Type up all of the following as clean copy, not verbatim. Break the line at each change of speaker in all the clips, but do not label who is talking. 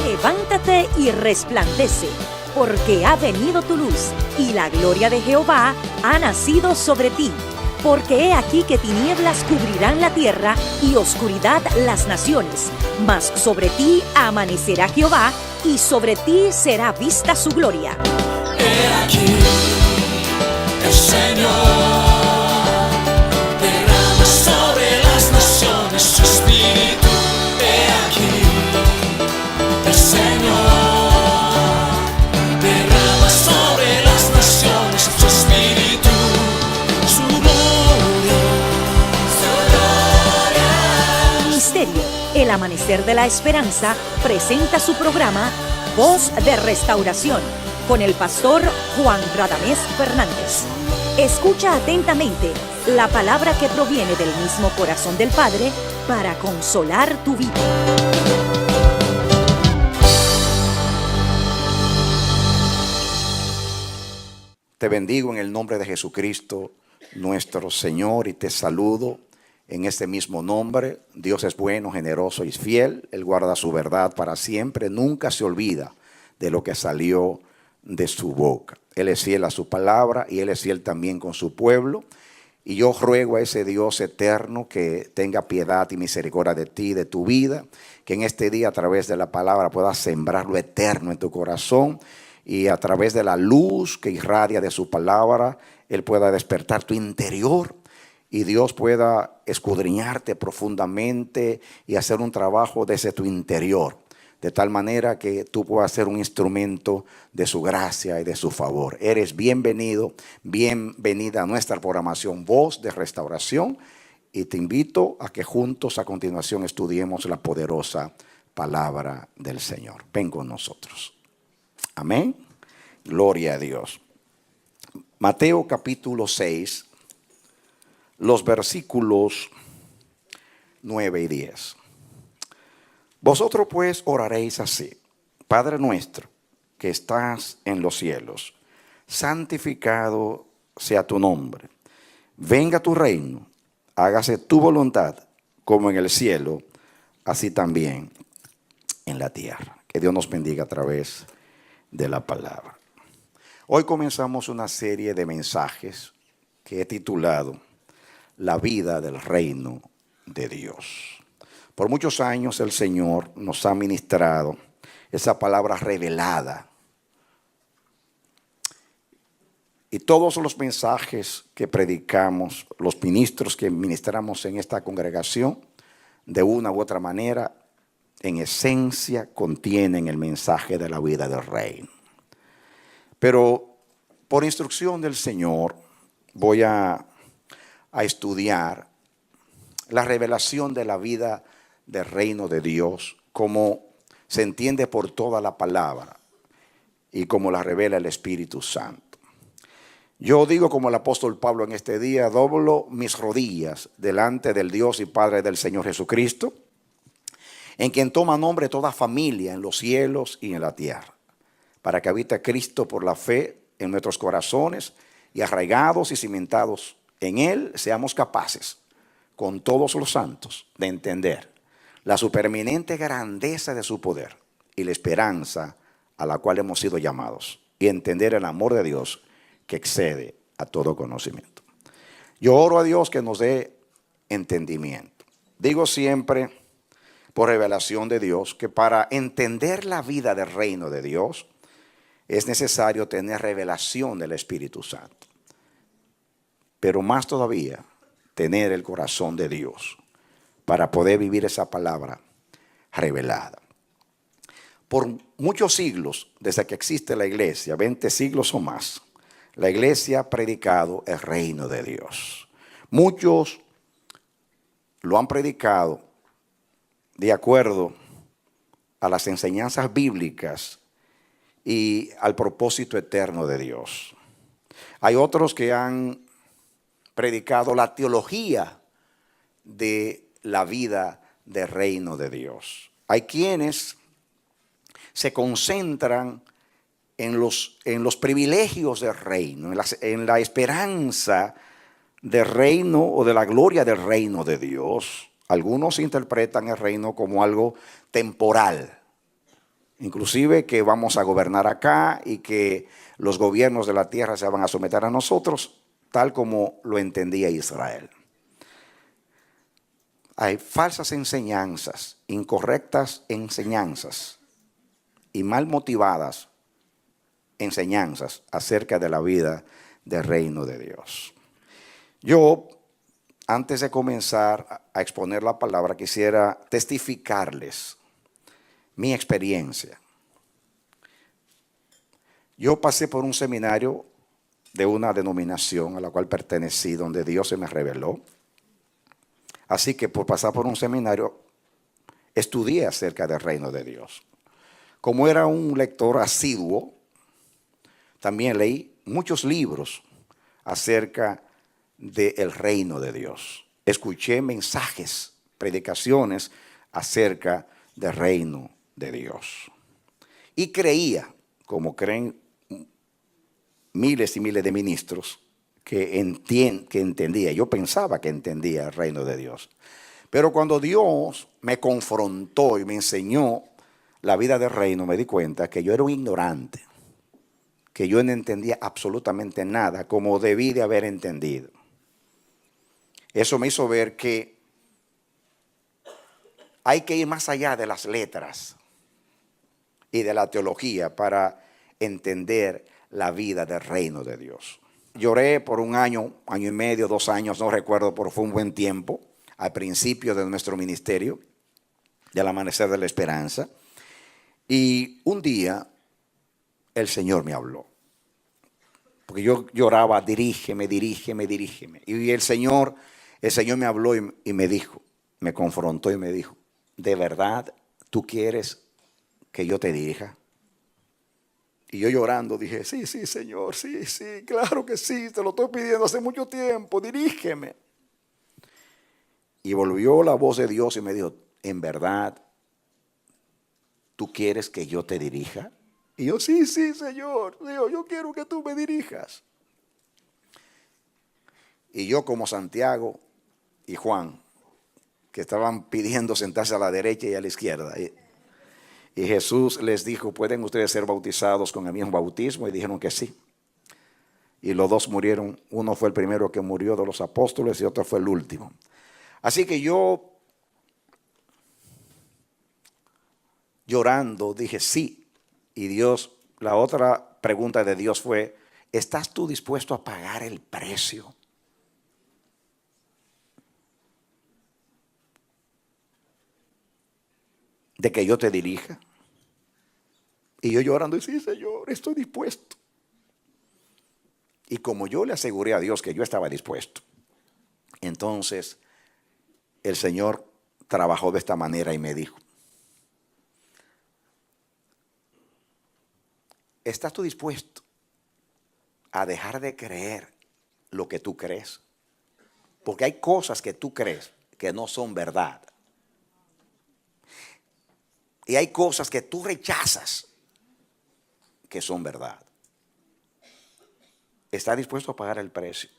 Levántate y resplandece, porque ha venido tu luz, y la gloria de Jehová ha nacido sobre ti. Porque he aquí que tinieblas cubrirán la tierra, y oscuridad las naciones. Mas sobre ti amanecerá Jehová, y sobre ti será vista su gloria.
He aquí, el Señor derrama sobre las naciones su espíritu. He aquí, el Señor derrama sobre las naciones su espíritu, su gloria, su gloria.
Ministerio El Amanecer de la Esperanza presenta su programa Voz de Restauración con el pastor Juan Radamés Fernández. Escucha atentamente la palabra que proviene del mismo corazón del Padre para consolar tu vida.
Te bendigo en el nombre de Jesucristo, nuestro Señor, y te saludo en este mismo nombre. Dios es bueno, generoso y fiel. Él guarda su verdad para siempre. Nunca se olvida de lo que salió de su boca. Él es fiel a su palabra y Él es fiel también con su pueblo. Y yo ruego a ese Dios eterno que tenga piedad y misericordia de ti, de tu vida, que en este día a través de la palabra puedas sembrar lo eterno en tu corazón, y a través de la luz que irradia de su palabra, Él pueda despertar tu interior y Dios pueda escudriñarte profundamente y hacer un trabajo desde tu interior, de tal manera que tú puedas ser un instrumento de su gracia y de su favor. Eres bienvenido, bienvenida a nuestra programación Voz de Restauración, y te invito a que juntos a continuación estudiemos la poderosa palabra del Señor. Ven con nosotros. Amén. Gloria a Dios. Mateo capítulo 6, los versículos 9 y 10. Vosotros pues oraréis así: Padre nuestro que estás en los cielos, santificado sea tu nombre. Venga tu reino, hágase tu voluntad, como en el cielo, así también en la tierra. Que Dios nos bendiga a través de la palabra. Hoy comenzamos una serie de mensajes que he titulado La vida del reino de Dios. Por muchos años el Señor nos ha ministrado esa palabra revelada. Y todos los mensajes que predicamos, los ministros que ministramos en esta congregación, de una u otra manera, en esencia contienen el mensaje de la vida del reino. Pero por instrucción del Señor voy a estudiar la revelación de la vida del reino de Dios, como se entiende por toda la palabra y como la revela el Espíritu Santo. Yo digo como el apóstol Pablo en este día: doblo mis rodillas delante del Dios y Padre del Señor Jesucristo, en quien toma nombre toda familia en los cielos y en la tierra, para que habite Cristo por la fe en nuestros corazones, y arraigados y cimentados en Él, seamos capaces, con todos los santos, de entender la supereminente grandeza de su poder y la esperanza a la cual hemos sido llamados, y entender el amor de Dios que excede a todo conocimiento. Yo oro a Dios que nos dé entendimiento. Digo siempre, por revelación de Dios, que para entender la vida del reino de Dios es necesario tener revelación del Espíritu Santo, pero más todavía tener el corazón de Dios para poder vivir esa palabra revelada. Por muchos siglos, desde que existe la iglesia, 20 siglos o más, la iglesia ha predicado el reino de Dios. Muchos lo han predicado de acuerdo a las enseñanzas bíblicas y al propósito eterno de Dios. Hay otros que han predicado la teología de la vida del reino de Dios. Hay quienes se concentran en los privilegios del reino, en la esperanza del reino o de la gloria del reino de Dios. Algunos interpretan el reino como algo temporal, inclusive que vamos a gobernar acá y que los gobiernos de la tierra se van a someter a nosotros, tal como lo entendía Israel. Hay falsas enseñanzas, incorrectas enseñanzas y mal motivadas enseñanzas acerca de la vida del reino de Dios. Yo, antes de comenzar a exponer la palabra, quisiera testificarles mi experiencia. Yo pasé por un seminario de una denominación a la cual pertenecí, donde Dios se me reveló. Así que por pasar por un seminario, estudié acerca del reino de Dios. Como era un lector asiduo, también leí muchos libros acerca del reino de Dios. Escuché mensajes, predicaciones acerca del reino de Dios. Y creía, como creen miles y miles de ministros, que entendía. Yo pensaba que entendía el reino de Dios. Pero cuando Dios me confrontó y me enseñó la vida del reino, me di cuenta que yo era un ignorante, que yo no entendía absolutamente nada como debí de haber entendido. Eso me hizo ver que hay que ir más allá de las letras y de la teología para entender la vida del reino de Dios. Lloré por un año, año y medio, 2 años, no recuerdo, pero fue un buen tiempo, al principio de nuestro ministerio, del Amanecer de la Esperanza. Y un día el Señor me habló, porque yo lloraba, dirígeme, dirígeme, dirígeme. Y el Señor me habló y me dijo, me confrontó y me dijo, ¿de verdad tú quieres que yo te dirija? Y yo llorando dije, sí, Señor, sí, claro que sí, te lo estoy pidiendo hace mucho tiempo, dirígeme. Y volvió la voz de Dios y me dijo, ¿en verdad tú quieres que yo te dirija? Y yo, sí, Señor, Dios, yo quiero que tú me dirijas. Y yo, como Santiago y Juan, que estaban pidiendo sentarse a la derecha y a la izquierda, y Jesús les dijo, ¿pueden ustedes ser bautizados con el mismo bautismo? Y dijeron que sí. Y los dos murieron. Uno fue el primero que murió de los apóstoles y otro fue el último. Así que yo, llorando, dije sí. Y Dios, la otra pregunta de Dios fue, ¿estás tú dispuesto a pagar el precio de que yo te dirija? Y yo llorando, y sí, Señor, estoy dispuesto. Y como yo le aseguré a Dios que yo estaba dispuesto, entonces el Señor trabajó de esta manera y me dijo, ¿estás tú dispuesto a dejar de creer lo que tú crees? Porque hay cosas que tú crees que no son verdad. Y hay cosas que tú rechazas que son verdad. ¿Está dispuesto a pagar el precio?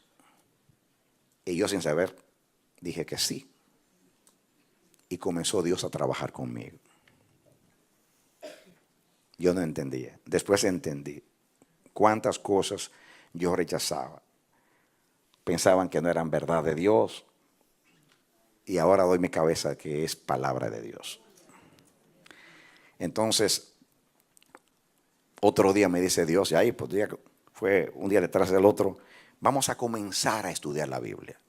Y yo, sin saber, dije que sí. Y comenzó Dios a trabajar conmigo. Yo no entendía. Después entendí cuántas cosas yo rechazaba. Pensaban que no eran verdad de Dios. Y ahora doy mi cabeza que es palabra de Dios. Entonces, otro día me dice Dios, y ahí pues fue un día detrás del otro, vamos a comenzar a estudiar la Biblia.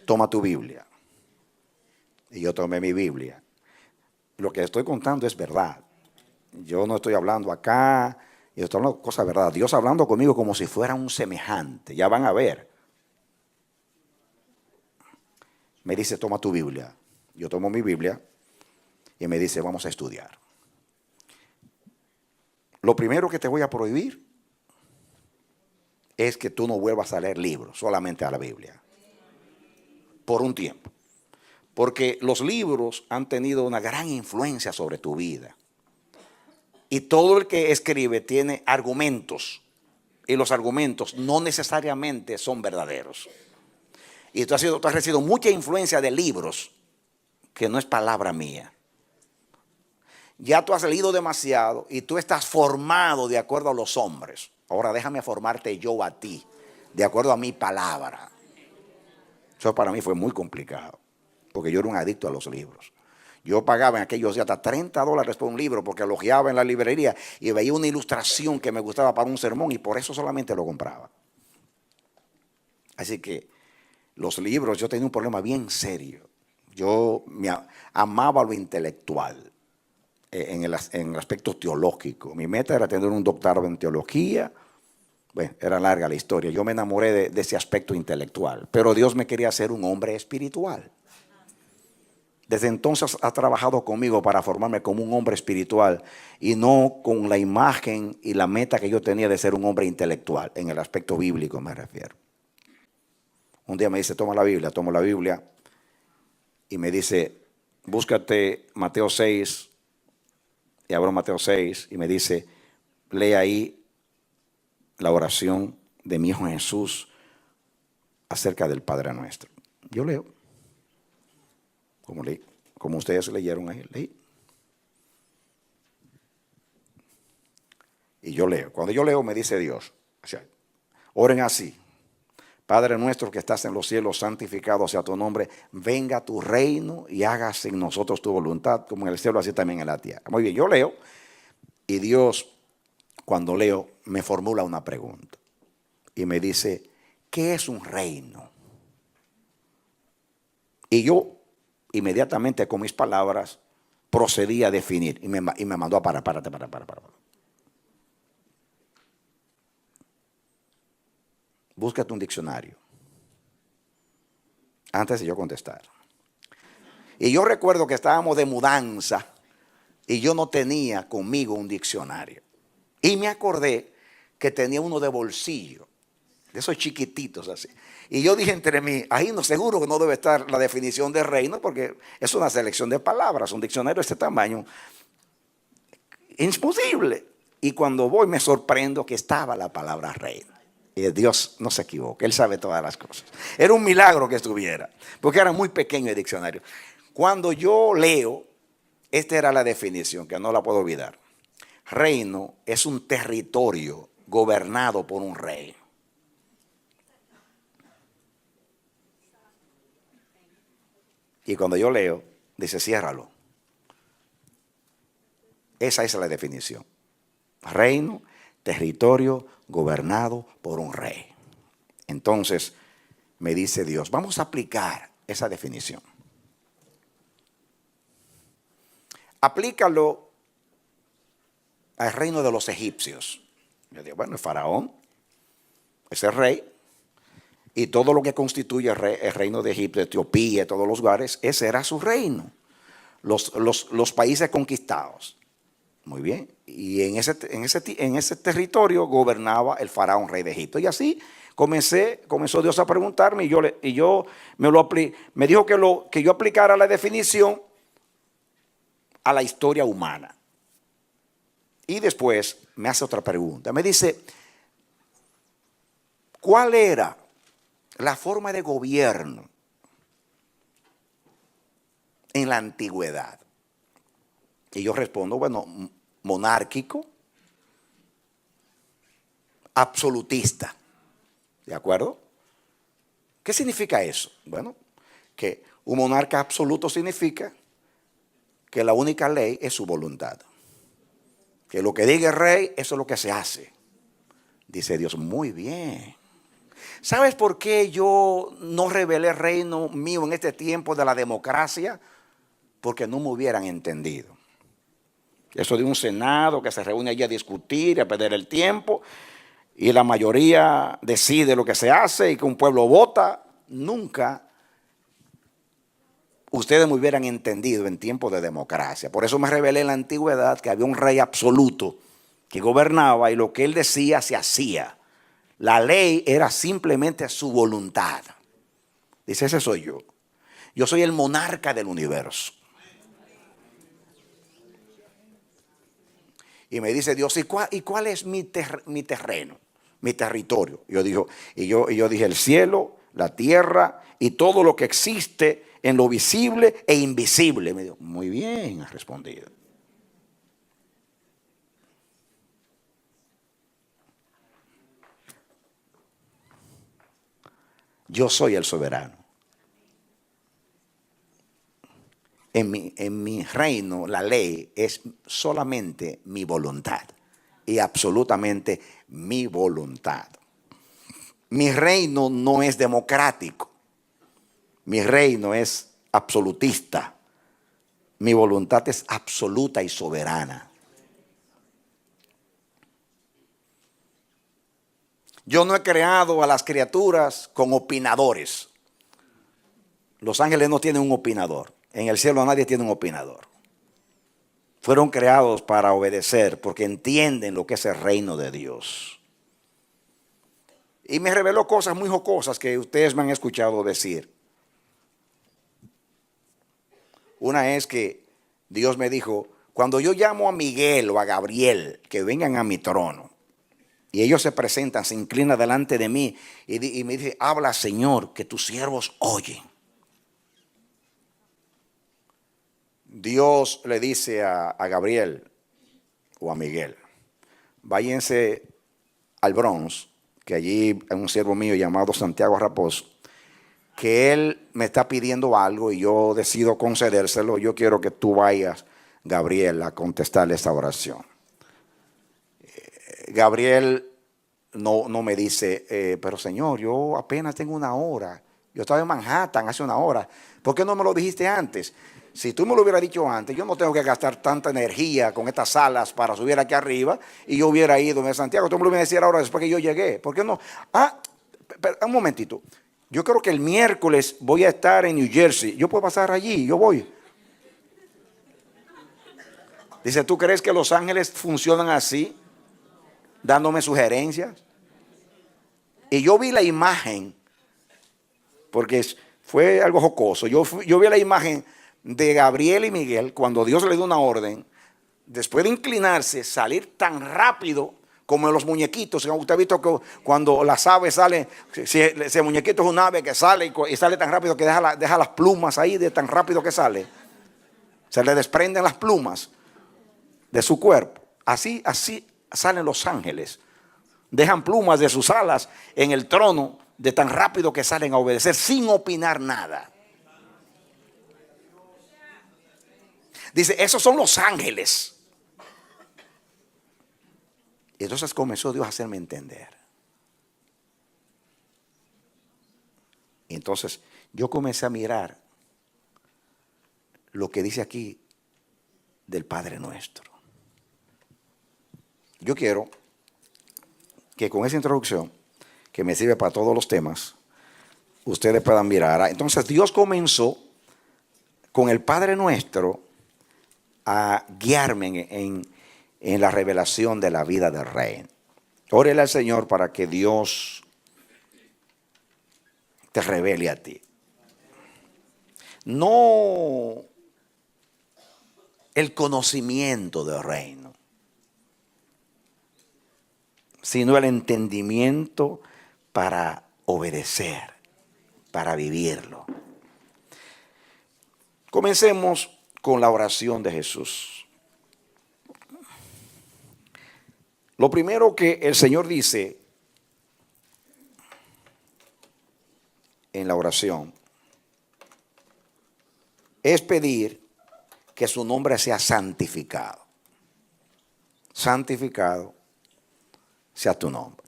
Toma tu Biblia. Y yo tomé mi Biblia. Lo que estoy contando es verdad. Yo no estoy hablando acá, yo estoy hablando cosas verdad. Dios hablando conmigo como si fuera un semejante. Ya van a ver. Me dice, toma tu Biblia. Yo tomo mi Biblia y me dice, vamos a estudiar. Lo primero que te voy a prohibir es que tú no vuelvas a leer libros, solamente a la Biblia. Por un tiempo. Porque los libros han tenido una gran influencia sobre tu vida. Y todo el que escribe tiene argumentos. Y los argumentos no necesariamente son verdaderos. Y tú has recibido mucha influencia de libros que no es palabra mía. Ya tú has leído demasiado y tú estás formado de acuerdo a los hombres. Ahora déjame formarte yo a ti, de acuerdo a mi palabra. Eso para mí fue muy complicado, porque yo era un adicto a los libros. Yo pagaba en aquellos días hasta $30 por un libro, porque elogiaba en la librería y veía una ilustración que me gustaba para un sermón y por eso solamente lo compraba. Así que los libros, yo tenía un problema bien serio. Yo amaba lo intelectual en el aspecto teológico. Mi meta era tener un doctorado en teología. Bueno, era larga la historia. Yo me enamoré de ese aspecto intelectual. Pero Dios me quería hacer un hombre espiritual. Desde entonces ha trabajado conmigo para formarme como un hombre espiritual y no con la imagen y la meta que yo tenía de ser un hombre intelectual. En el aspecto bíblico me refiero. Un día me dice, toma la Biblia y me dice, búscate Mateo 6, y abro Mateo 6 y me dice, lee ahí la oración de mi Hijo Jesús acerca del Padre Nuestro. Yo leo, como ustedes leyeron ahí, leí. Y yo leo, cuando yo leo me dice Dios, o sea, oren así. Padre nuestro que estás en los cielos, santificado sea tu nombre, venga tu reino y hágase en nosotros tu voluntad, como en el cielo, así también en la tierra. Muy bien, yo leo y Dios, cuando leo, me formula una pregunta y me dice, ¿qué es un reino? Y yo inmediatamente con mis palabras procedí a definir y me mandó a parar. Búscate un diccionario antes de yo contestar. Y yo recuerdo que estábamos de mudanza y yo no tenía conmigo un diccionario. Y me acordé que tenía uno de bolsillo, de esos chiquititos así. Y yo dije entre mí, ahí no, seguro que no debe estar la definición de reino, porque es una selección de palabras. Un diccionario de este tamaño es imposible. Y cuando voy me sorprendo que estaba la palabra reino. Y Dios no se equivoca, Él sabe todas las cosas. Era un milagro que estuviera, porque era muy pequeño el diccionario. Cuando yo leo, esta era la definición, que no la puedo olvidar. Reino es un territorio gobernado por un rey. Y cuando yo leo, dice, ciérralo. Esa es la definición. Reino, territorio gobernado por un rey. Entonces me dice Dios, vamos a aplicar esa definición. Aplícalo al reino de los egipcios. Yo digo, bueno, el faraón es el rey y todo lo que constituye el reino de Egipto, Etiopía, todos los lugares, ese era su reino. Los países conquistados. Muy bien. Y en ese territorio gobernaba el faraón, rey de Egipto. Y así comenzó Dios a preguntarme me dijo que yo aplicara la definición a la historia humana. Y después me hace otra pregunta. Me dice, ¿cuál era la forma de gobierno en la antigüedad? Y yo respondo, bueno, monárquico, absolutista. ¿De acuerdo? ¿Qué significa eso? Bueno, que un monarca absoluto significa que la única ley es su voluntad. Que lo que diga el rey, eso es lo que se hace. Dice Dios, muy bien. ¿Sabes por qué yo no revelé el reino mío en este tiempo de la democracia? Porque no me hubieran entendido. Eso de un senado que se reúne allí a discutir, a perder el tiempo, y la mayoría decide lo que se hace y que un pueblo vota, nunca ustedes me hubieran entendido en tiempos de democracia. Por eso me revelé en la antigüedad que había un rey absoluto que gobernaba y lo que él decía se hacía. La ley era simplemente su voluntad. Dice, ese soy yo. Yo soy el monarca del universo. Y me dice Dios, ¿y cuál es mi terreno, mi territorio? Yo dije, el cielo, la tierra y todo lo que existe en lo visible e invisible. Me dijo, muy bien, has respondido. Yo soy el soberano. En mi reino, la ley es solamente mi voluntad y absolutamente mi voluntad. Mi reino no es democrático. Mi reino es absolutista. Mi voluntad es absoluta y soberana. Yo no he creado a las criaturas con opinadores. Los ángeles no tienen un opinador. En el cielo nadie tiene un opinador. Fueron creados para obedecer porque entienden lo que es el reino de Dios. Y me reveló cosas muy jocosas que ustedes me han escuchado decir. Una es que Dios me dijo, cuando yo llamo a Miguel o a Gabriel que vengan a mi trono, y ellos se presentan, se inclinan delante de mí y me dice, habla Señor, que tus siervos oyen. Dios le dice a Gabriel o a Miguel, váyanse al Bronx, que allí hay un siervo mío llamado Santiago Raposo, que él me está pidiendo algo y yo decido concedérselo. Yo quiero que tú vayas, Gabriel, a contestarle esta oración. Gabriel no me dice, pero Señor, yo apenas tengo una hora. Yo estaba en Manhattan hace una hora. ¿Por qué no me lo dijiste antes? Si tú me lo hubieras dicho antes, yo no tengo que gastar tanta energía con estas alas para subir aquí arriba y yo hubiera ido en Santiago. Tú me lo hubieras decir ahora después que yo llegué. ¿Por qué no? Pero, un momentito. Yo creo que el miércoles voy a estar en New Jersey. Yo puedo pasar allí, yo voy. Dice, ¿tú crees que los ángeles funcionan así? Dándome sugerencias. Y yo vi la imagen, porque fue algo jocoso. Yo vi la imagen de Gabriel y Miguel cuando Dios le dio una orden, después de inclinarse, salir tan rápido como en los muñequitos. Usted ha visto que cuando las aves salen, si ese muñequito es un ave que sale y sale tan rápido que deja las plumas ahí de tan rápido que sale. Se le desprenden las plumas de su cuerpo. Así salen los ángeles. Dejan plumas de sus alas en el trono de tan rápido que salen a obedecer sin opinar nada. Dice, esos son los ángeles. Y entonces comenzó Dios a hacerme entender. Y entonces yo comencé a mirar lo que dice aquí del Padre Nuestro. Yo quiero que con esa introducción, que me sirve para todos los temas, ustedes puedan mirar. Entonces Dios comenzó con el Padre Nuestro a guiarme en la revelación de la vida del Rey. Órele al Señor para que Dios te revele a ti. No el conocimiento del reino, sino el entendimiento para obedecer, para vivirlo. Comencemos con la oración de Jesús. Lo primero que el Señor dice en la oración es pedir que su nombre sea santificado. Santificado sea tu nombre.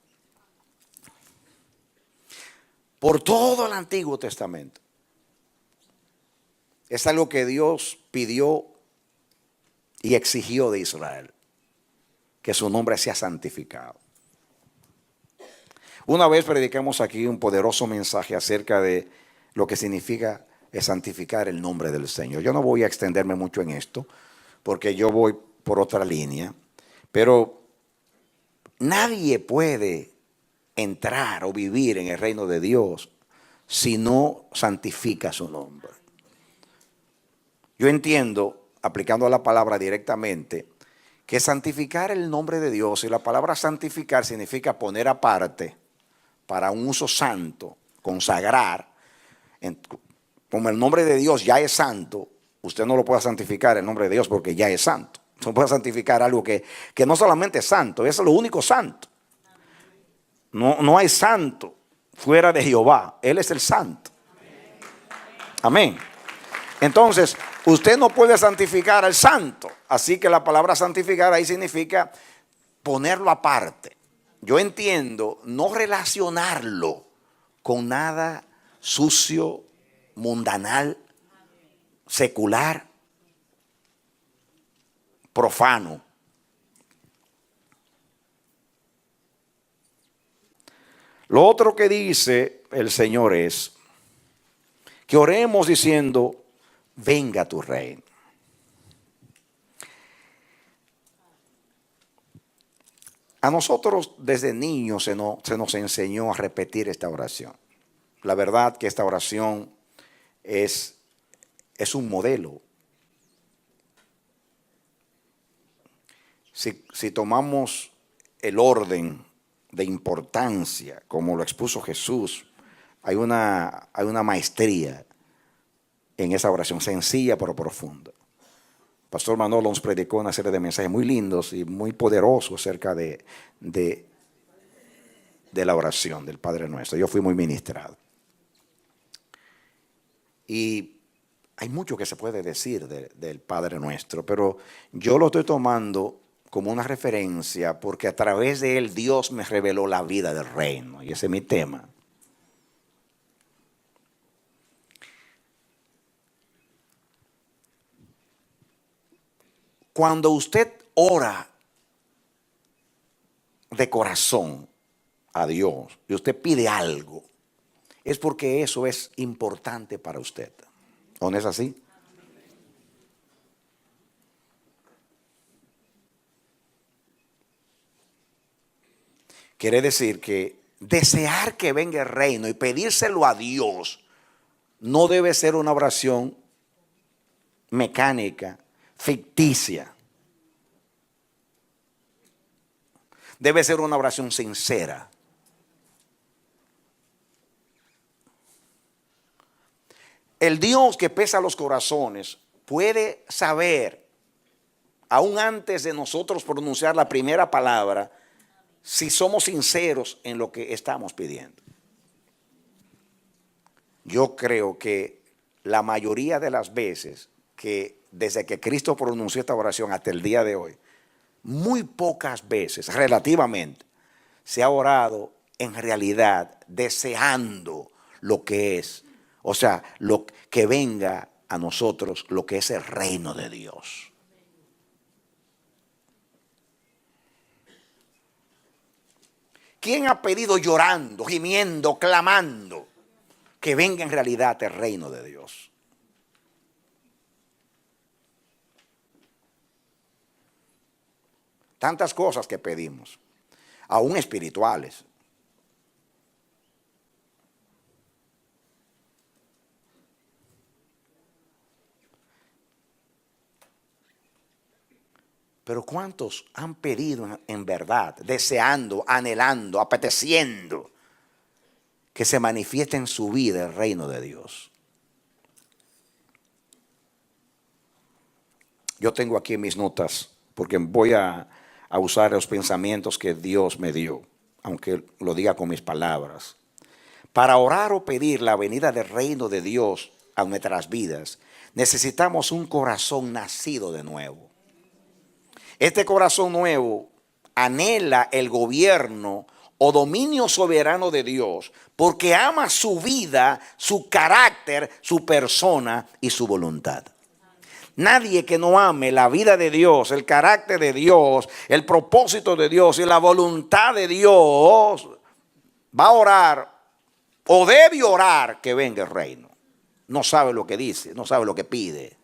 Por todo el Antiguo Testamento. Es algo que Dios pidió y exigió de Israel, que su nombre sea santificado. Una vez predicamos aquí un poderoso mensaje acerca de lo que significa santificar el nombre del Señor. Yo no voy a extenderme mucho en esto, porque yo voy por otra línea, pero nadie puede entrar o vivir en el reino de Dios si no santifica su nombre. Yo entiendo, aplicando la palabra directamente, que santificar el nombre de Dios, y la palabra santificar significa poner aparte para un uso santo, consagrar. Como el nombre de Dios ya es santo, usted no lo puede santificar el nombre de Dios porque ya es santo. No puede santificar algo que no solamente es santo, es lo único santo. No hay santo fuera de Jehová, Él es el santo. Amén. Entonces, usted no puede santificar al santo. Así que la palabra santificar ahí significa ponerlo aparte. Yo entiendo no relacionarlo con nada sucio, mundanal, secular, profano. Lo otro que dice el Señor es que oremos diciendo: venga tu reino. A nosotros desde niños se nos enseñó a repetir esta oración. La verdad que esta oración es un modelo. Si tomamos el orden de importancia, como lo expuso Jesús, hay una maestría en esa oración, sencilla pero profunda. Pastor Manolo nos predicó una serie de mensajes muy lindos y muy poderosos acerca de la oración del Padre Nuestro. Yo fui muy ministrado. Y hay mucho que se puede decir del Padre Nuestro, pero yo lo estoy tomando como una referencia porque a través de él Dios me reveló la vida del reino, y ese es mi tema. Cuando usted ora de corazón a Dios y usted pide algo, es porque eso es importante para usted. ¿O no es así? Quiere decir que desear que venga el reino y pedírselo a Dios no debe ser una oración mecánica, ficticia. Debe ser una oración sincera. El Dios que pesa los corazones puede saber, aún antes de nosotros pronunciar la primera palabra, si somos sinceros en lo que estamos pidiendo. Yo creo que la mayoría de las veces que desde que Cristo pronunció esta oración hasta el día de hoy, muy pocas veces, relativamente, se ha orado en realidad deseando lo que es, o sea, lo que venga a nosotros, lo que es el reino de Dios. ¿Quién ha pedido llorando, gimiendo, clamando que venga en realidad el reino de Dios? Tantas cosas que pedimos, aún espirituales. Pero ¿cuántos han pedido en verdad, deseando, anhelando, apeteciendo que se manifieste en su vida el reino de Dios? Yo tengo aquí mis notas porque voy a usar los pensamientos que Dios me dio, aunque lo diga con mis palabras. Para orar o pedir la venida del reino de Dios a nuestras vidas, necesitamos un corazón nacido de nuevo. Este corazón nuevo anhela el gobierno o dominio soberano de Dios porque ama su vida, su carácter, su persona y su voluntad. Nadie que no ame la vida de Dios, el carácter de Dios, el propósito de Dios y la voluntad de Dios va a orar o debe orar que venga el reino. No sabe lo que dice, no sabe lo que pide.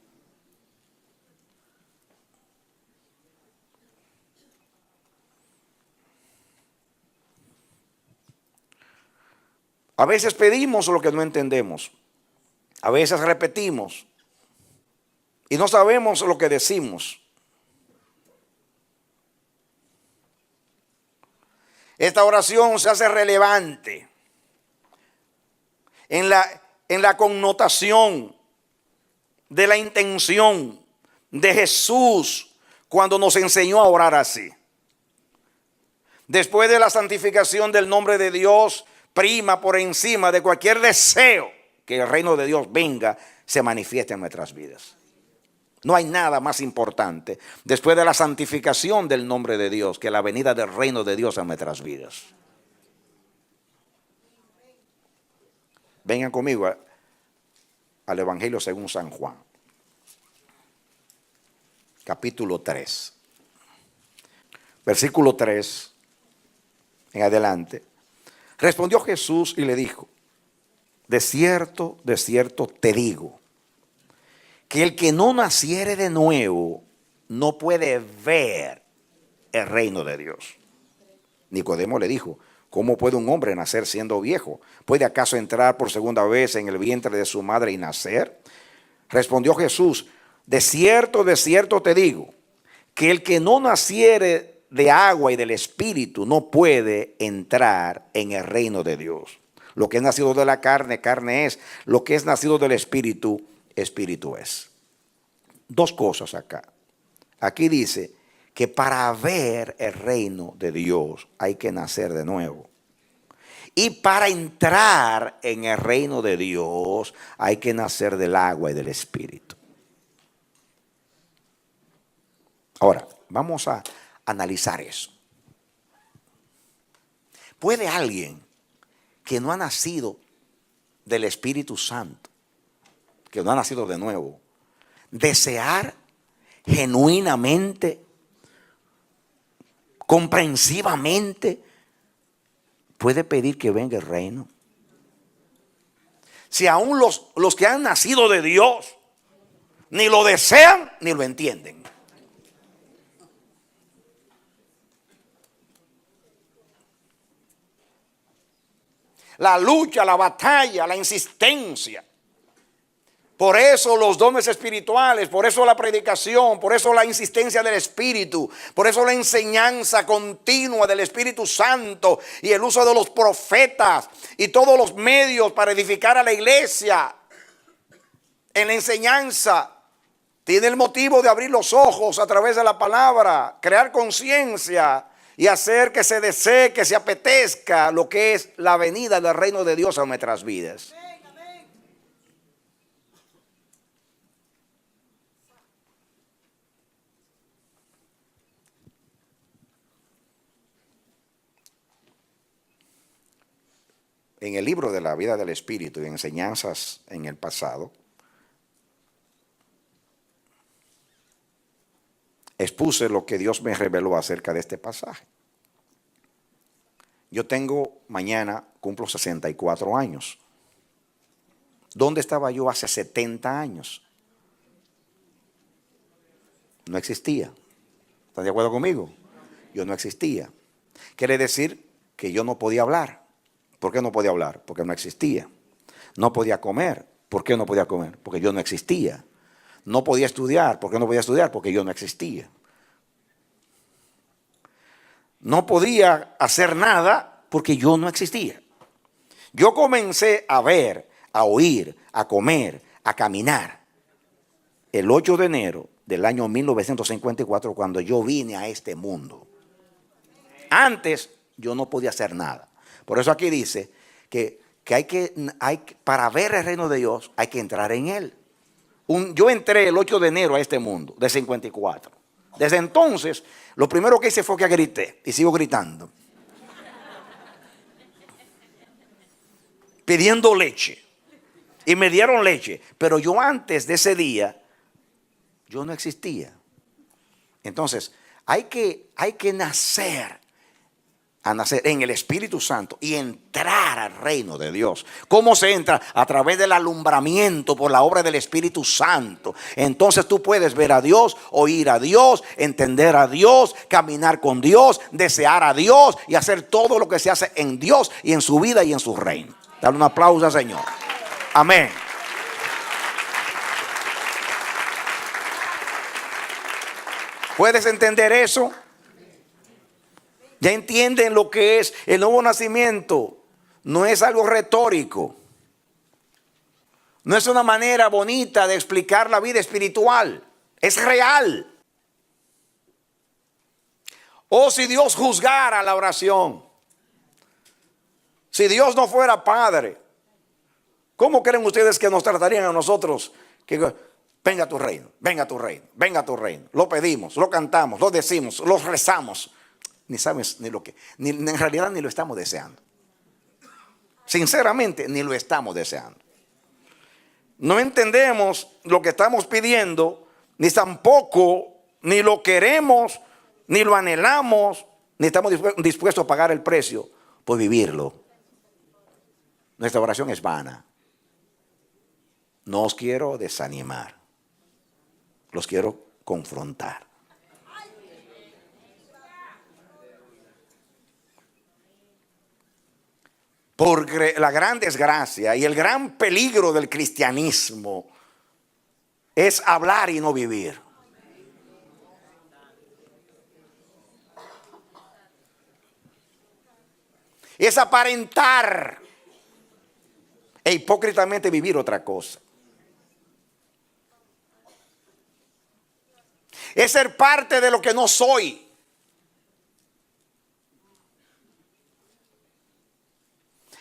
A veces pedimos lo que no entendemos. A veces repetimos y no sabemos lo que decimos. Esta oración se hace relevante en la connotación de la intención de Jesús cuando nos enseñó a orar así. Después de la santificación del nombre de Dios, prima por encima de cualquier deseo que el reino de Dios venga, se manifieste en nuestras vidas. No hay nada más importante después de la santificación del nombre de Dios que la venida del reino de Dios en nuestras vidas. Vengan conmigo al Evangelio según San Juan, capítulo 3, versículo 3 en adelante. Respondió Jesús y le dijo: de cierto te digo, que el que no naciere de nuevo no puede ver el reino de Dios. Nicodemo le dijo: ¿cómo puede un hombre nacer siendo viejo? ¿Puede acaso entrar por segunda vez en el vientre de su madre y nacer? Respondió Jesús: de cierto te digo, que el que no naciere de agua y del Espíritu no puede entrar en el reino de Dios. Lo que es nacido de la carne, carne es. Lo que es nacido del Espíritu, Espíritu es. Dos cosas acá. Aquí dice que para ver el reino de Dios hay que nacer de nuevo. Y para entrar en el reino de Dios hay que nacer del agua y del Espíritu. Ahora, vamos a analizar eso. ¿Puede alguien que no ha nacido del Espíritu Santo, que no ha nacido de nuevo, desear genuinamente, comprensivamente, puede pedir que venga el reino? Si aún los que han nacido de Dios ni lo desean ni lo entienden. La lucha, la batalla, la insistencia. Por eso los dones espirituales, por eso la predicación, por eso la insistencia del Espíritu, por eso la enseñanza continua del Espíritu Santo y el uso de los profetas y todos los medios para edificar a la iglesia en la enseñanza. Tiene el motivo de abrir los ojos a través de la palabra, crear conciencia y hacer que se desee, que se apetezca lo que es la venida del reino de Dios a nuestras vidas. En el libro de la vida del Espíritu y enseñanzas en el pasado, expuse lo que Dios me reveló acerca de este pasaje. Yo mañana cumplo 64 años. ¿Dónde estaba yo hace 70 años? No existía. ¿Están de acuerdo conmigo? Yo no existía. Quiere decir que yo no podía hablar. ¿Por qué no podía hablar? Porque no existía. No podía comer. ¿Por qué no podía comer? Porque yo no existía. No podía estudiar. ¿Por qué no podía estudiar? Porque yo no existía. No podía hacer nada porque yo no existía. Yo comencé a ver, a oír, a comer, a caminar el 8 de enero del año 1954, cuando yo vine a este mundo. Antes yo no podía hacer nada. Por eso aquí dice que para ver el reino de Dios hay que entrar en él. Yo entré el 8 de enero a este mundo de 54. Desde entonces, lo primero que hice fue que grité y sigo gritando. Pidiendo leche. Y me dieron leche. Pero yo antes de ese día, yo no existía. Entonces, hay que nacer en el Espíritu Santo y entrar al reino de Dios. ¿Cómo se entra? A través del alumbramiento por la obra del Espíritu Santo. Entonces tú puedes ver a Dios, oír a Dios, entender a Dios, caminar con Dios, desear a Dios y hacer todo lo que se hace en Dios y en su vida y en su reino. Dale un aplauso al Señor. Amén. ¿Puedes entender eso? Ya entienden lo que es el nuevo nacimiento. No es algo retórico. No es una manera bonita de explicar la vida espiritual. Es real. Oh, si Dios juzgara la oración. Si Dios no fuera Padre, ¿cómo creen ustedes que nos tratarían a nosotros? Que venga tu reino, venga tu reino, venga tu reino. Lo pedimos, lo cantamos, lo decimos, lo rezamos. Ni sabes ni lo que, ni en realidad ni lo estamos deseando. Sinceramente, ni lo estamos deseando. No entendemos lo que estamos pidiendo, ni tampoco, ni lo queremos, ni lo anhelamos, ni estamos dispuestos a pagar el precio por vivirlo. Nuestra oración es vana. No os quiero desanimar, los quiero confrontar. Porque la gran desgracia y el gran peligro del cristianismo es hablar y no vivir. Es aparentar e hipócritamente vivir otra cosa. Es ser parte de lo que no soy.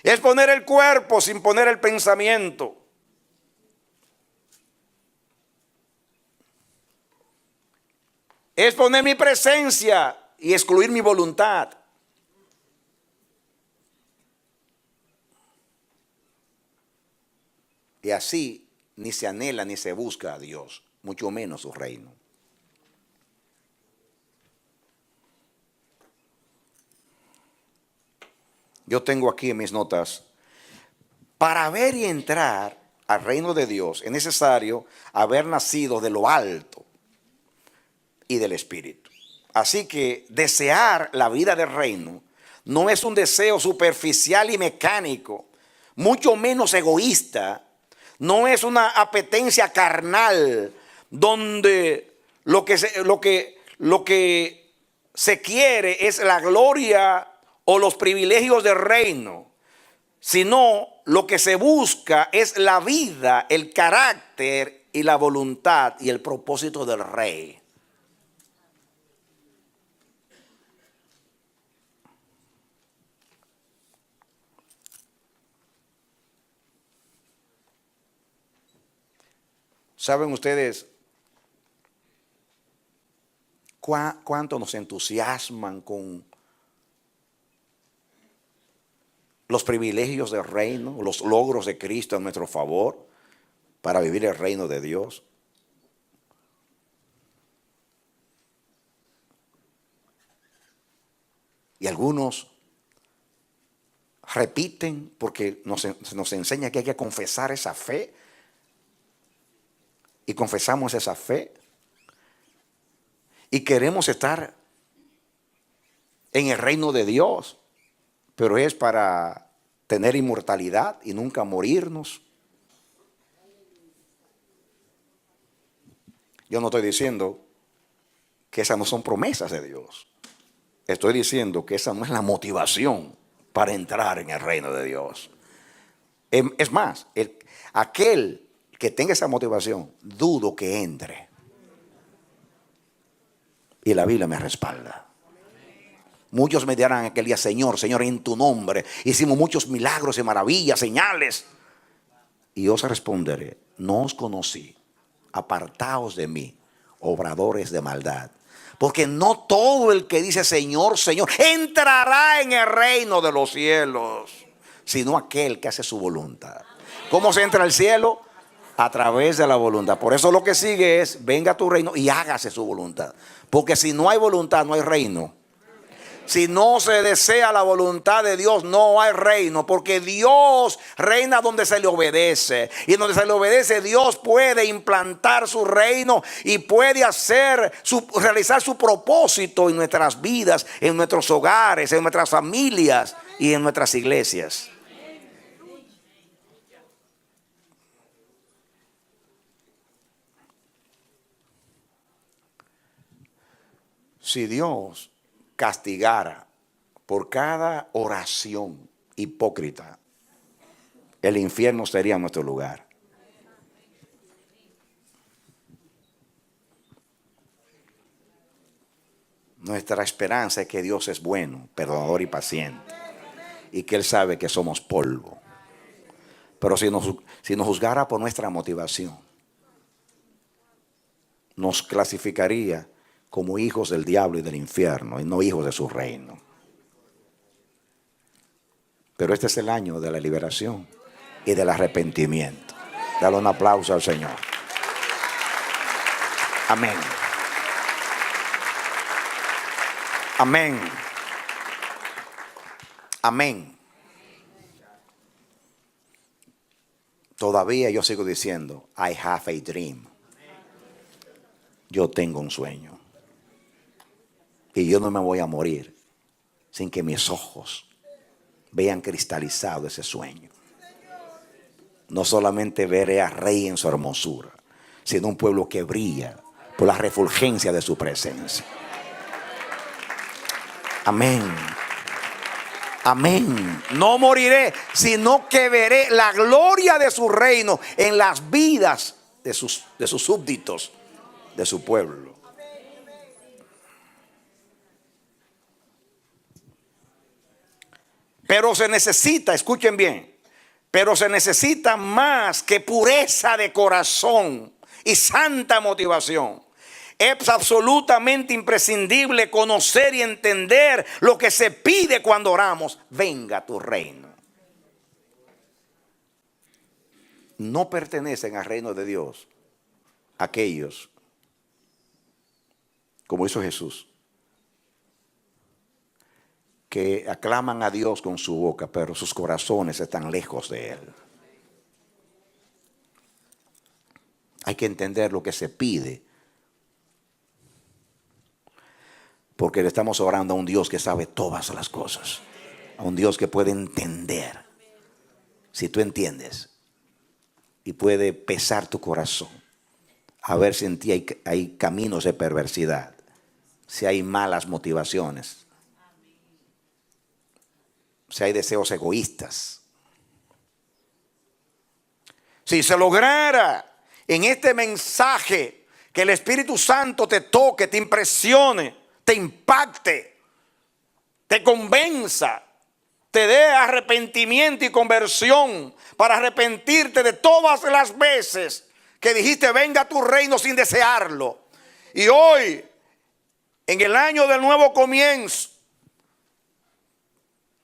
Es poner el cuerpo sin poner el pensamiento. Es poner mi presencia y excluir mi voluntad. Y así ni se anhela ni se busca a Dios, mucho menos su reino. Yo tengo aquí en mis notas, para ver y entrar al reino de Dios es necesario haber nacido de lo alto y del Espíritu. Así que desear la vida del reino no es un deseo superficial y mecánico, mucho menos egoísta. No es una apetencia carnal donde lo que se quiere es la gloria o los privilegios del reino, sino lo que se busca es la vida, el carácter y la voluntad y el propósito del rey. ¿Saben ustedes cuánto nos entusiasman con los privilegios del reino, los logros de Cristo a nuestro favor para vivir el reino de Dios? Y algunos repiten porque nos enseña que hay que confesar esa fe. Y confesamos esa fe. Y queremos estar en el reino de Dios. Pero es para tener inmortalidad y nunca morirnos. Yo no estoy diciendo que esas no son promesas de Dios. Estoy diciendo que esa no es la motivación para entrar en el reino de Dios. Es más, aquel que tenga esa motivación, dudo que entre. Y la Biblia me respalda. Muchos me dirán aquel día, Señor, Señor, en tu nombre hicimos muchos milagros y maravillas, señales. Y yo os responderé, no os conocí, apartaos de mí, obradores de maldad. Porque no todo el que dice Señor, Señor, entrará en el reino de los cielos, sino aquel que hace su voluntad. ¿Cómo se entra al cielo? A través de la voluntad. Por eso lo que sigue es, venga tu reino y hágase su voluntad. Porque si no hay voluntad, no hay reino. Si no se desea la voluntad de Dios, no hay reino. Porque Dios reina donde se le obedece. Y donde se le obedece, Dios puede implantar su reino y puede realizar su propósito en nuestras vidas, en nuestros hogares, en nuestras familias y en nuestras iglesias. Si Dios castigara por cada oración hipócrita, el infierno sería nuestro lugar. Nuestra esperanza es que Dios es bueno, perdonador y paciente, y que Él sabe que somos polvo. Pero si nos juzgara por nuestra motivación, nos clasificaría como hijos del diablo y del infierno, y no hijos de su reino. Pero este es el año de la liberación y del arrepentimiento. Dale un aplauso al Señor. Amén. Amén. Amén. Todavía yo sigo diciendo, I have a dream. Yo tengo un sueño. Y yo no me voy a morir sin que mis ojos vean cristalizado ese sueño. No solamente veré a Rey en su hermosura, sino un pueblo que brilla por la refulgencia de su presencia. Amén. Amén. No moriré, sino que veré la gloria de su reino en las vidas de sus súbditos, de su pueblo. Pero se necesita, escuchen bien, pero se necesita más que pureza de corazón y santa motivación. Es absolutamente imprescindible conocer y entender lo que se pide cuando oramos. Venga tu reino. No pertenecen al reino de Dios aquellos, como hizo Jesús, que aclaman a Dios con su boca, pero sus corazones están lejos de Él. Hay que entender lo que se pide, porque le estamos orando a un Dios que sabe todas las cosas, a un Dios que puede entender. Si tú entiendes y puede pesar tu corazón, a ver si en ti hay caminos de perversidad, si hay malas motivaciones, si hay deseos egoístas. Si se lograra en este mensaje que el Espíritu Santo te toque, te impresione, te impacte, te convenza, te dé arrepentimiento y conversión para arrepentirte de todas las veces que dijiste venga a tu reino sin desearlo. Y hoy, en el año del nuevo comienzo,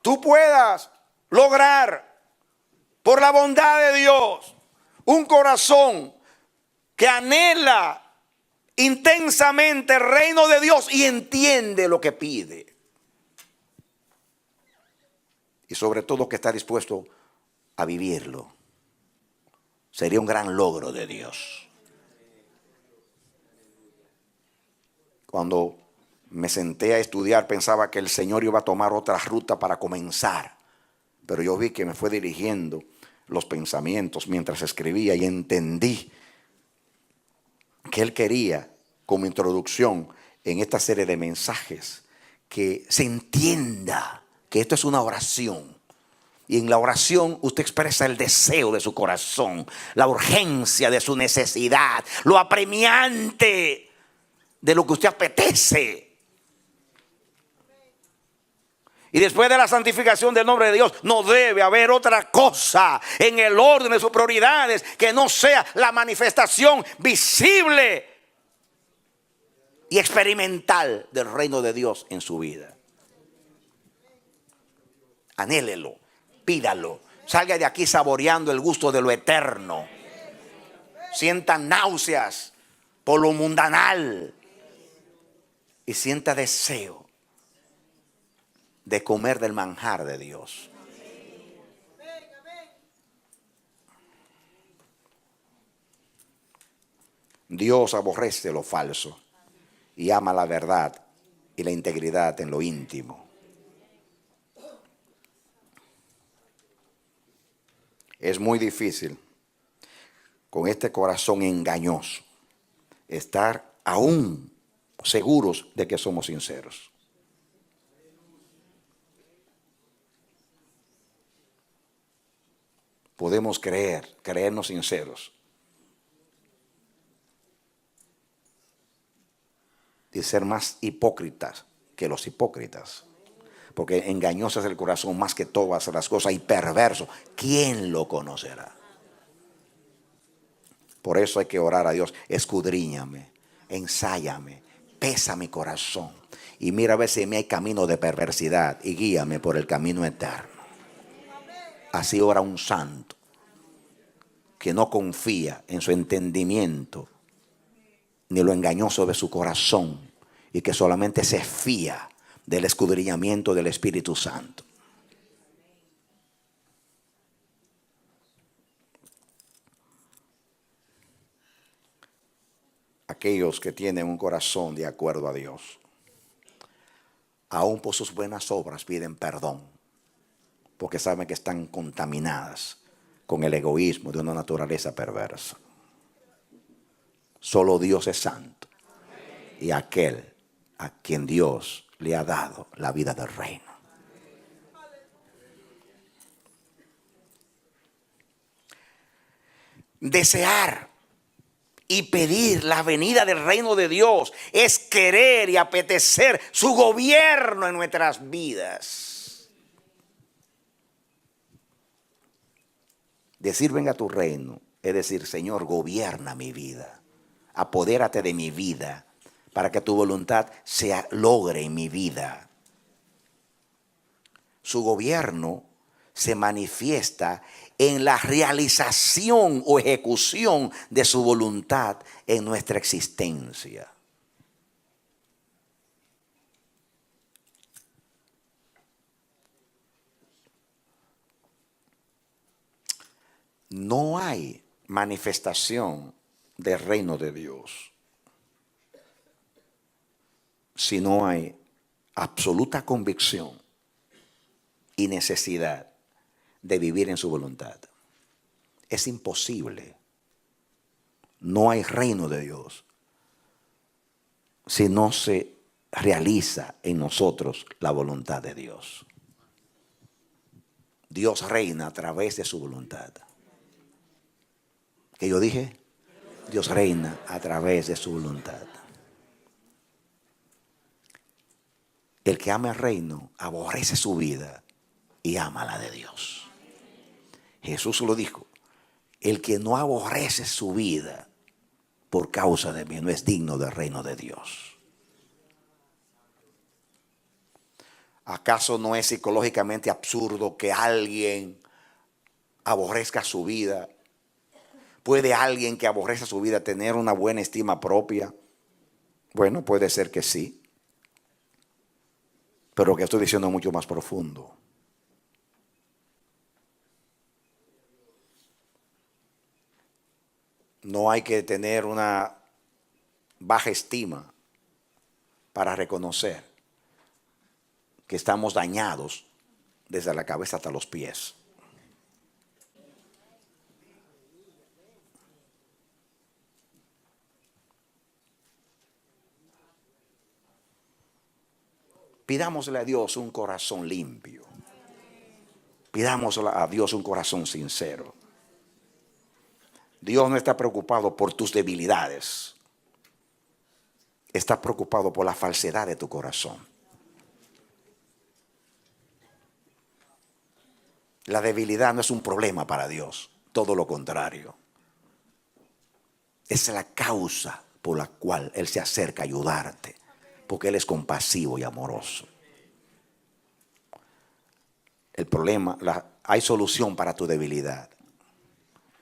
tú puedas lograr, por la bondad de Dios, un corazón que anhela intensamente el reino de Dios y entiende lo que pide. Y sobre todo que está dispuesto a vivirlo. Sería un gran logro de Dios. Cuando me senté a estudiar, pensaba que el Señor iba a tomar otra ruta para comenzar. Pero yo vi que me fue dirigiendo los pensamientos mientras escribía y entendí que Él quería, como introducción en esta serie de mensajes, que se entienda que esto es una oración. Y en la oración usted expresa el deseo de su corazón, la urgencia de su necesidad, lo apremiante de lo que usted apetece. Y después de la santificación del nombre de Dios, no debe haber otra cosa en el orden de sus prioridades que no sea la manifestación visible y experimental del reino de Dios en su vida. Anhélelo, pídalo, salga de aquí saboreando el gusto de lo eterno. Sienta náuseas por lo mundanal y sienta deseo de comer del manjar de Dios. Dios aborrece lo falso y ama la verdad y la integridad en lo íntimo. Es muy difícil con este corazón engañoso estar aún seguros de que somos sinceros. podemos creernos sinceros y ser más hipócritas que los hipócritas. Porque engañoso es el corazón más que todas las cosas y perverso. ¿Quién lo conocerá? Por eso hay que orar a Dios. Escudriñame, ensáyame, pesa mi corazón y mira a ver si en mí hay camino de perversidad y guíame por el camino eterno. Así ora un santo que no confía en su entendimiento ni lo engañoso de su corazón y que solamente se fía del escudriñamiento del Espíritu Santo. Aquellos que tienen un corazón de acuerdo a Dios, aún por sus buenas obras piden perdón, porque saben que están contaminadas con el egoísmo de una naturaleza perversa. Solo Dios es santo y aquel a quien Dios le ha dado la vida del reino. Desear y pedir la venida del reino de Dios es querer y apetecer su gobierno en nuestras vidas. Decir venga tu reino es decir, Señor, gobierna mi vida, apodérate de mi vida para que tu voluntad se logre en mi vida. Su gobierno se manifiesta en la realización o ejecución de su voluntad en nuestra existencia. No hay manifestación del reino de Dios si no hay absoluta convicción y necesidad de vivir en su voluntad. Es imposible. No hay reino de Dios si no se realiza en nosotros la voluntad de Dios. Dios reina a través de su voluntad. ¿Qué yo dije? Dios reina a través de su voluntad. El que ama el reino aborrece su vida y ama la de Dios. Jesús lo dijo: el que no aborrece su vida por causa de mí no es digno del reino de Dios. ¿Acaso no es psicológicamente absurdo que alguien aborrezca su vida? ¿Puede alguien que aborrece su vida tener una buena estima propia? Bueno, puede ser que sí. Pero lo que estoy diciendo es mucho más profundo. No hay que tener una baja estima para reconocer que estamos dañados desde la cabeza hasta los pies. Pidámosle a Dios un corazón limpio. Pidámosle a Dios un corazón sincero. Dios no está preocupado por tus debilidades. Está preocupado por la falsedad de tu corazón. La debilidad no es un problema para Dios, todo lo contrario. Es la causa por la cual Él se acerca a ayudarte, porque Él es compasivo y amoroso. El problema, hay solución para tu debilidad,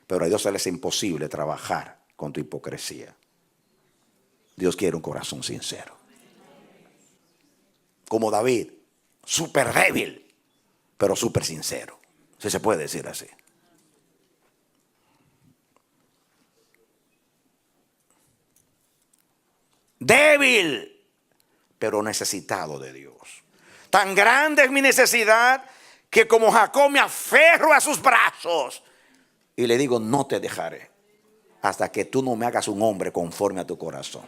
pero a Dios se le es imposible trabajar con tu hipocresía. Dios quiere un corazón sincero. Como David, súper débil, pero súper sincero. Si se puede decir así. Débil, pero necesitado de Dios. Tan grande es mi necesidad que como Jacob me aferro a sus brazos y le digo: no te dejaré hasta que tú no me hagas un hombre conforme a tu corazón.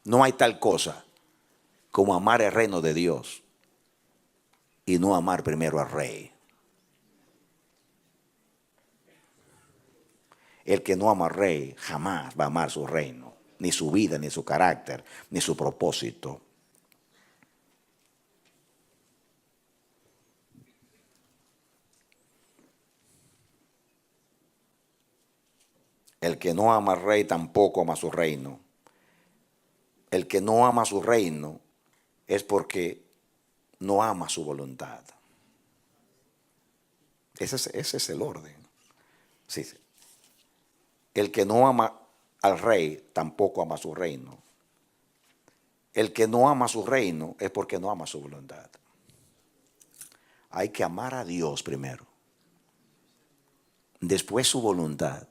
No hay tal cosa como amar el reino de Dios y no amar primero al rey. El que no ama al rey jamás va a amar su reino, ni su vida, ni su carácter, ni su propósito. El que no ama al rey tampoco ama su reino. El que no ama su reino es porque no ama su voluntad. Ese es el orden. Sí, sí. El que no ama al rey tampoco ama su reino. El que no ama su reino es porque no ama su voluntad. Hay que amar a Dios primero, después su voluntad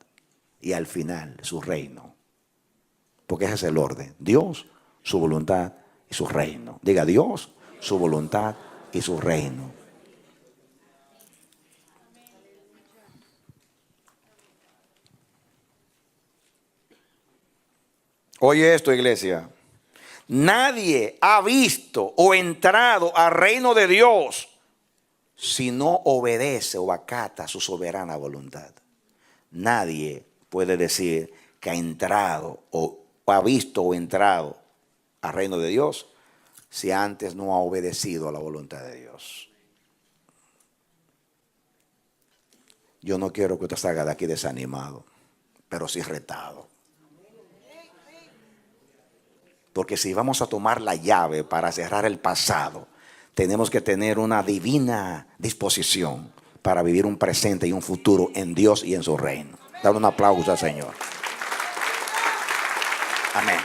y al final su reino. Porque ese es el orden. Dios, su voluntad y su reino. Diga Dios, su voluntad y su reino. Oye esto, iglesia. Nadie ha visto o entrado al reino de Dios si no obedece o acata su soberana voluntad. Nadie puede decir que ha entrado o ha visto o entrado al reino de Dios si antes no ha obedecido a la voluntad de Dios. Yo no quiero que usted salga de aquí desanimado, pero sí retado. Porque si vamos a tomar la llave para cerrar el pasado, tenemos que tener una divina disposición para vivir un presente y un futuro en Dios y en su reino. Dale un aplauso al Señor. Amén.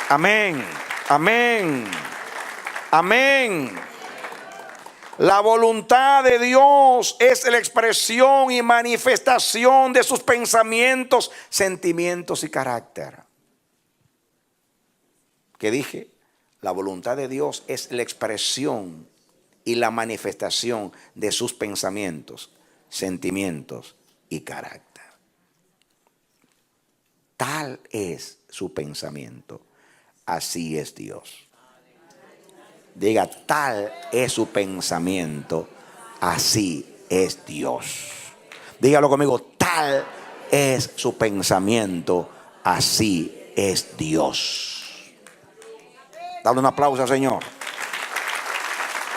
Amén. Amén. Amén. La voluntad de Dios es la expresión y manifestación de sus pensamientos, sentimientos y carácter. ¿Qué dije? La voluntad de Dios es la expresión y la manifestación de sus pensamientos, sentimientos y carácter. Tal es su pensamiento, así es Dios. Diga, tal es su pensamiento, así es Dios. Dígalo conmigo, tal es su pensamiento, así es Dios. Dale un aplauso al Señor.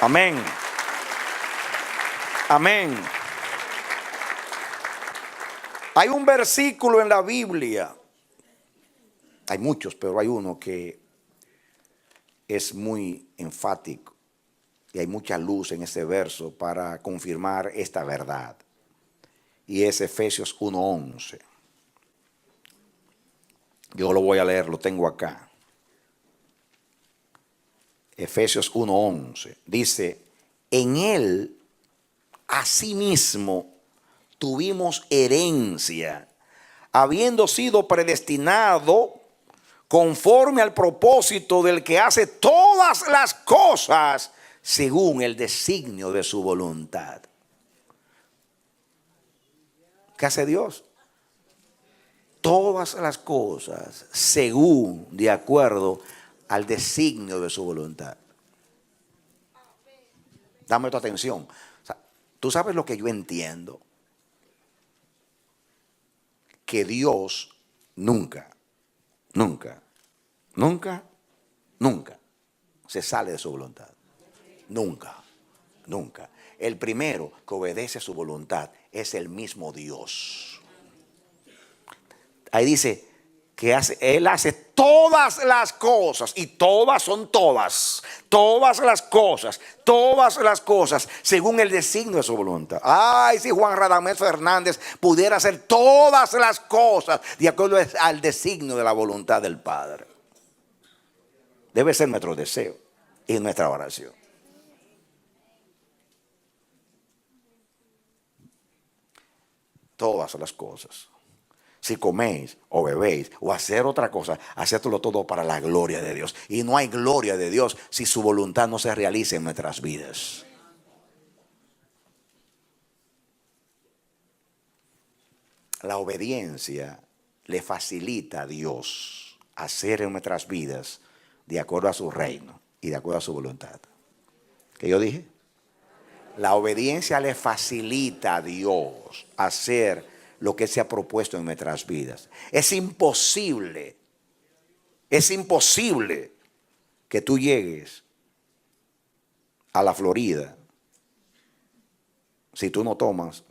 Amén. Amén. Hay un versículo en la Biblia. Hay muchos, pero hay uno que es muy enfático. Y hay mucha luz en este verso para confirmar esta verdad. Y es Efesios 1:11. Yo lo voy a leer, lo tengo acá. Efesios 1:11 dice: en él asimismo tuvimos herencia, habiendo sido predestinado conforme al propósito del que hace todas las cosas según el designio de su voluntad. ¿Qué hace Dios? Todas las cosas según, de acuerdo al designio de su voluntad. Dame tu atención. O sea, tú sabes lo que yo entiendo. Que Dios nunca se sale de su voluntad. Nunca. El primero que obedece a su voluntad es el mismo Dios. Ahí dice que Él hace todas las cosas, y todas son todas las cosas, según el designio de su voluntad. Ay, si Juan Radamés Fernández pudiera hacer todas las cosas de acuerdo al designio de la voluntad del Padre. Debe ser nuestro deseo y nuestra oración. Todas las cosas. Si coméis o bebéis o hacer otra cosa, hacedlo todo para la gloria de Dios. Y no hay gloria de Dios si su voluntad no se realiza en nuestras vidas. La obediencia le facilita a Dios hacer en nuestras vidas de acuerdo a su reino y de acuerdo a su voluntad. ¿Qué yo dije? La obediencia le facilita a Dios hacer lo que se ha propuesto en nuestras vidas. Es imposible que tú llegues a la Florida si tú no tomas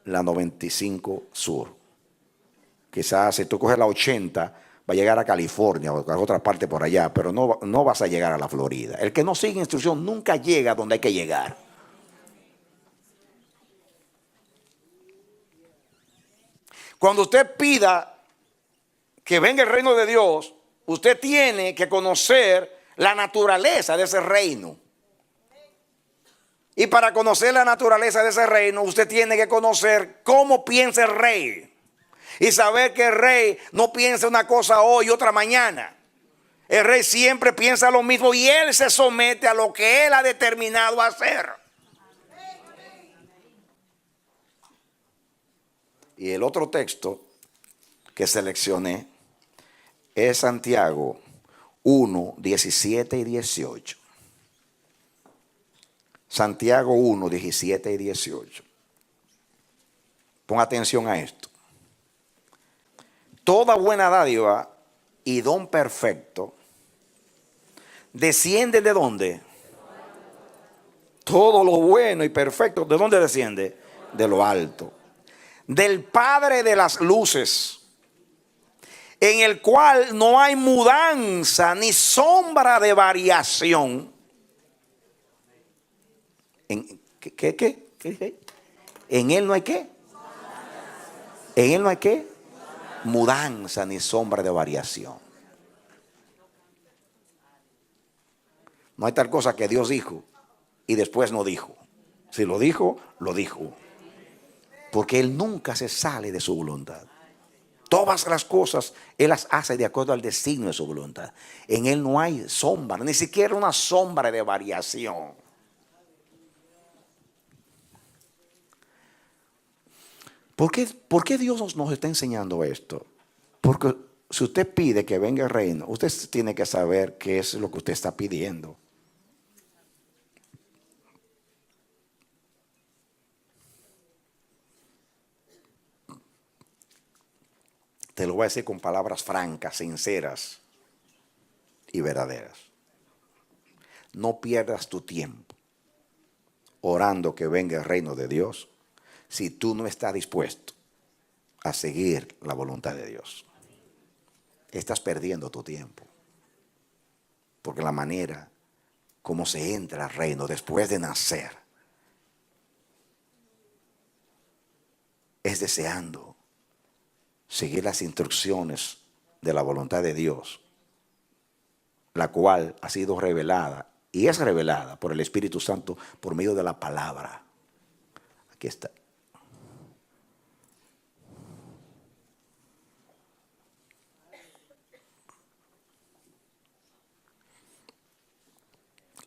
la 95 Sur. Quizás si tú coges la 80, va a llegar a California o a otra parte por allá, pero no vas a llegar a la Florida. El que no sigue instrucción nunca llega a donde hay que llegar. Cuando usted pida que venga el reino de Dios, usted tiene que conocer la naturaleza de ese reino. Y para conocer la naturaleza de ese reino, usted tiene que conocer cómo piensa el rey. Y saber que el rey no piensa una cosa hoy y otra mañana. El rey siempre piensa lo mismo y él se somete a lo que él ha determinado hacer. Y el otro texto que seleccioné es Santiago 1, 17 y 18. Santiago 1, 17 y 18. Pon atención a esto. Toda buena dádiva y don perfecto desciende ¿de dónde? Todo lo bueno y perfecto, ¿de dónde desciende? De lo alto. Del Padre de las luces, en el cual no hay mudanza ni sombra de variación. ¿Qué? ¿En él no hay qué? ¿En él no hay qué? Mudanza ni sombra de variación. No hay tal cosa que Dios dijo y después no dijo. Si lo dijo, lo dijo. Porque Él nunca se sale de su voluntad. Todas las cosas Él las hace de acuerdo al destino de su voluntad. En Él no hay sombra, ni siquiera una sombra de variación. ¿Por qué Dios nos está enseñando esto? Porque si usted pide que venga el reino, usted tiene que saber qué es lo que usted está pidiendo. Te lo voy a decir con palabras francas, sinceras y verdaderas. No pierdas tu tiempo orando que venga el reino de Dios si tú no estás dispuesto a seguir la voluntad de Dios. Estás perdiendo tu tiempo. Porque la manera como se entra al reino después de nacer es deseando seguir las instrucciones de la voluntad de Dios, la cual ha sido revelada y es revelada por el Espíritu Santo por medio de la palabra. Aquí está.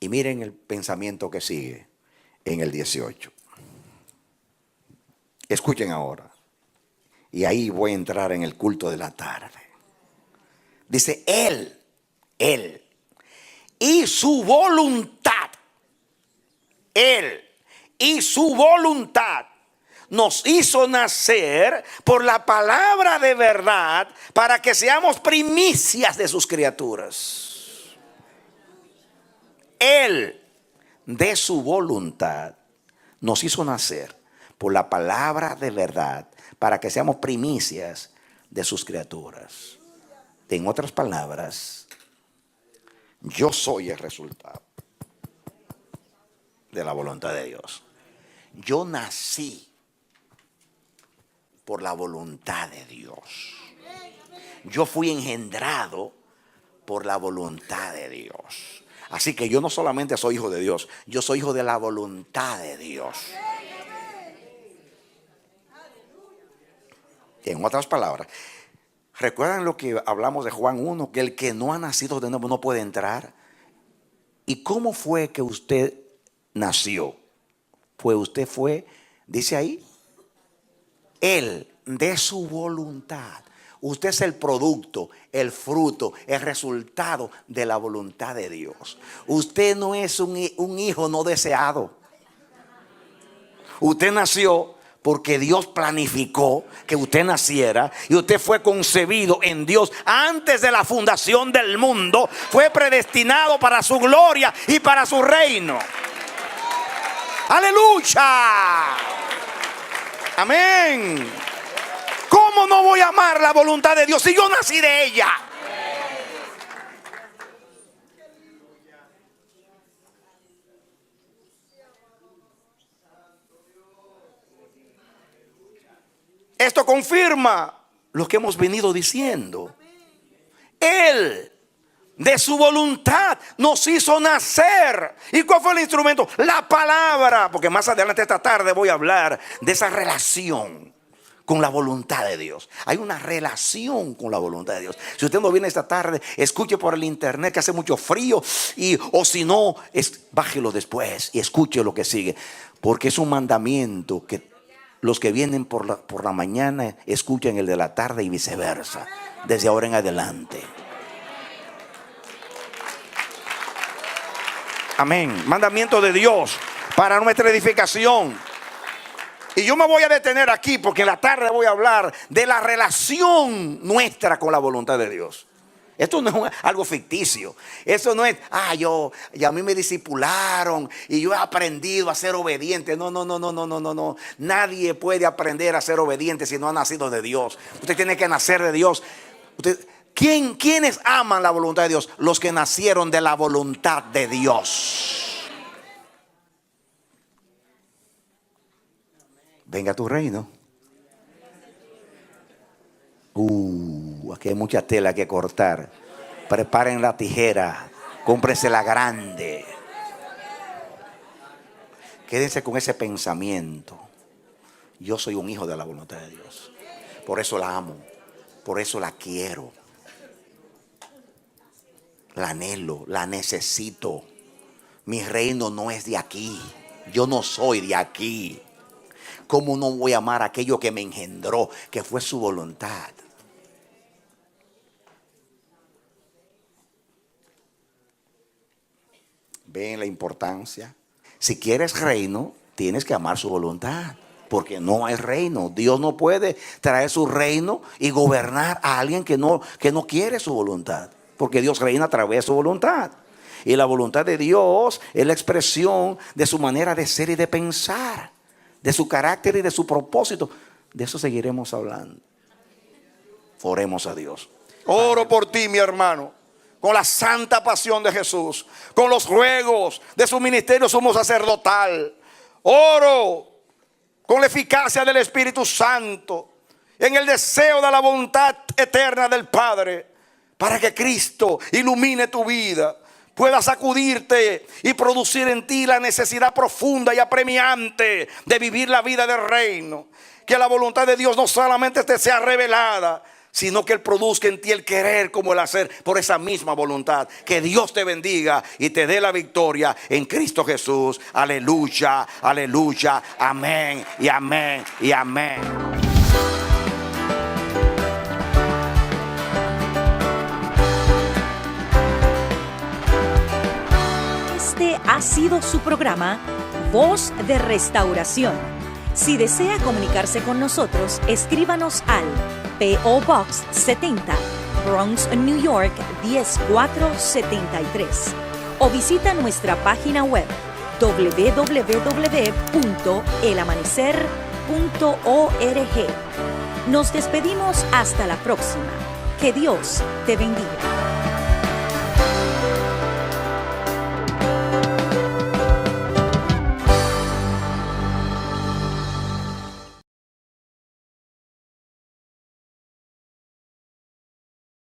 Y miren el pensamiento que sigue en el 18. Escuchen ahora. Y ahí voy a entrar en el culto de la tarde. Dice Él y su voluntad. Él y su voluntad nos hizo nacer por la palabra de verdad para que seamos primicias de sus criaturas. Él de su voluntad nos hizo nacer por la palabra de verdad para que seamos primicias de sus criaturas. En otras palabras, yo soy el resultado de la voluntad de Dios. Yo nací por la voluntad de Dios. Yo fui engendrado por la voluntad de Dios. Así que yo no solamente soy hijo de Dios, yo soy hijo de la voluntad de Dios. En otras palabras, ¿recuerdan lo que hablamos de Juan 1? Que el que no ha nacido de nuevo no puede entrar. ¿Y cómo fue que usted nació? Pues usted fue, dice ahí, Él de su voluntad. Usted es el producto, el fruto, el resultado de la voluntad de Dios. Usted no es un hijo no deseado. Usted nació porque Dios planificó que usted naciera y usted fue concebido en Dios antes de la fundación del mundo. Fue predestinado para su gloria y para su reino. ¡Aleluya! Amén. ¿Cómo no voy a amar la voluntad de Dios si yo nací de ella? Esto confirma lo que hemos venido diciendo. Él, de su voluntad, nos hizo nacer. ¿Y cuál fue el instrumento? La palabra. Porque más adelante esta tarde voy a hablar de esa relación con la voluntad de Dios. Hay una relación con la voluntad de Dios. Si usted no viene esta tarde, escuche por el internet que hace mucho frío. O si no, bájelo después y escuche lo que sigue. Porque es un mandamiento que los que vienen por la mañana escuchan el de la tarde y viceversa. Desde ahora en adelante. Amén. Mandamiento de Dios para nuestra edificación. Y yo me voy a detener aquí porque en la tarde voy a hablar de la relación nuestra con la voluntad de Dios. Esto no es algo ficticio. Eso no es, y a mí me discipularon y yo he aprendido a ser obediente. No. Nadie puede aprender a ser obediente si no ha nacido de Dios. Usted tiene que nacer de Dios. ¿Quiénes aman la voluntad de Dios? Los que nacieron de la voluntad de Dios. Venga a tu reino. Aquí hay mucha tela que cortar. Preparen la tijera. Cómprense la grande. Quédense con ese pensamiento. Yo soy un hijo de la voluntad de Dios. Por eso la amo. Por eso la quiero. La anhelo, la necesito. Mi reino no es de aquí. Yo no soy de aquí. ¿Cómo no voy a amar aquello que me engendró, que fue su voluntad? ¿Ven la importancia? Si quieres reino, tienes que amar su voluntad. Porque no hay reino. Dios no puede traer su reino y gobernar a alguien que no quiere su voluntad. Porque Dios reina a través de su voluntad. Y la voluntad de Dios es la expresión de su manera de ser y de pensar. De su carácter y de su propósito. De eso seguiremos hablando. Oremos a Dios. Oro por ti, mi hermano, con la santa pasión de Jesús, con los ruegos de su ministerio sumo sacerdotal. Oro con la eficacia del Espíritu Santo, en el deseo de la voluntad eterna del Padre, para que Cristo ilumine tu vida, pueda sacudirte y producir en ti la necesidad profunda y apremiante de vivir la vida del reino. Que la voluntad de Dios no solamente te sea revelada, sino que Él produzca en ti el querer como el hacer por esa misma voluntad. Que Dios te bendiga y te dé la victoria en Cristo Jesús. Aleluya, aleluya, amén y amén y amén.
Este ha sido su programa Voz de Restauración. Si desea comunicarse con nosotros, escríbanos al P.O. Box 70, Bronx, New York 10473 o visita nuestra página web www.elamanecer.org. Nos despedimos hasta la próxima. Que Dios te bendiga.